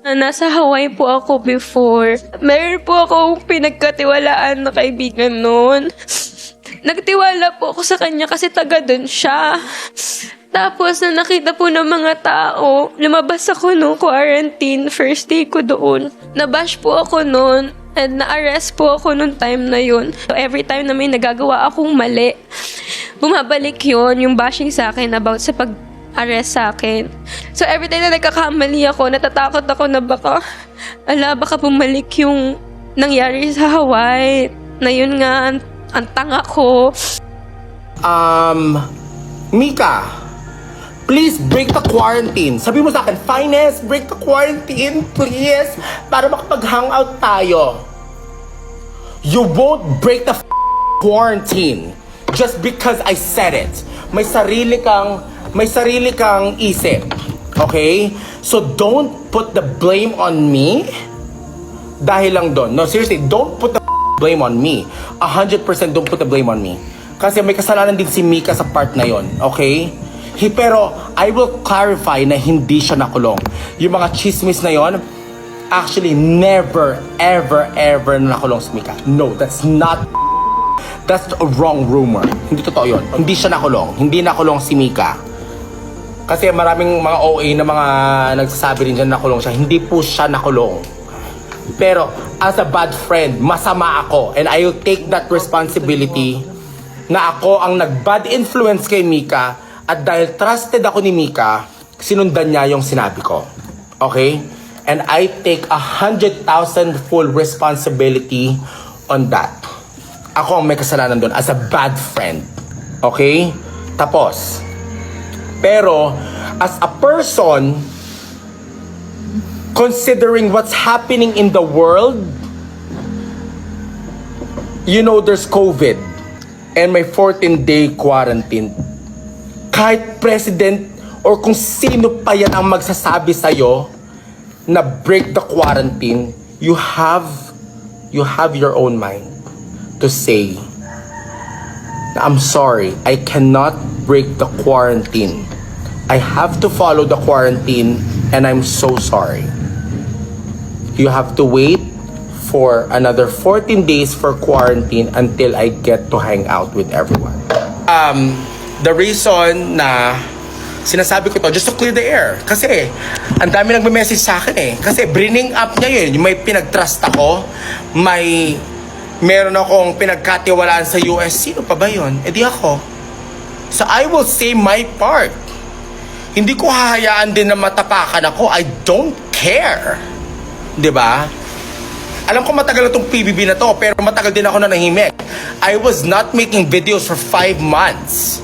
Nasa Hawaii po ako before. Meron po akong pinagkatiwalaan na kaibigan noon. Nagtiwala po ako sa kanya kasi taga doon siya. Tapos na nakita po ng mga tao, lumabas ako no quarantine, first day ko doon. Nabash po ako noon and na-arrest po ako noong time na yun. So every time na may nagagawa akong mali, bumabalik yun, yung bashing sa akin about sa pag-arrest sa akin. So every time na nagkakamali ako, natatakot ako na baka bumalik yung nangyari sa Hawaii. Na yun nga, ang tanga ko. Mika, please break the quarantine. Sabi mo sa akin, Finest, break the quarantine, please. Para makapag-hangout tayo. You won't break the quarantine just because I said it. May sarili kang isip. Okay? So don't put the blame on me dahil lang doon. No, seriously, don't put the blame on me. 100% don't put the blame on me. Kasi may kasalanan din si Mika sa part na yon, okay? Pero I will clarify na hindi siya nakulong. Yung mga chismis na yon, actually never, ever nakulong si Mika. No, that's a wrong rumor. Hindi totoo yon. Hindi siya nakulong. Hindi nakulong si Mika. Kasi maraming mga OA na mga nagsasabi rin dyan na nakulong siya. Hindi po siya nakulong. Pero as a bad friend, masama ako. And I will take that responsibility na ako ang nag-bad influence kay Mika. At dahil trusted ako ni Mika, sinundan niya yung sinabi ko. Okay? And I take 100,000 full responsibility on that. Ako ang may kasalanan doon as a bad friend. Okay? Tapos. Pero, as a person, considering what's happening in the world, you know there's COVID and may 14-day quarantine. Kahit president or kung sino pa yan ang magsasabi sa'yo na break the quarantine, you have your own mind to say, I'm sorry, I cannot break the quarantine. I have to follow the quarantine and I'm so sorry. You have to wait for another 14 days for quarantine until I get to hang out with everyone. The reason na sinasabi ko to, just to clear the air. Kasi, ang dami nagme-message sa akin eh. Kasi, bringing up niya yun. May pinag-trust ako. Meron akong pinagkatiwalaan sa US. Sino pa ba yun? Eh di ako. So, I will say my part. Hindi ko hahayaan din na matapakan ako. I don't care. 'Di ba? Alam ko matagal na tong PBB na to, pero matagal din ako na nahimik. I was not making videos for 5 months.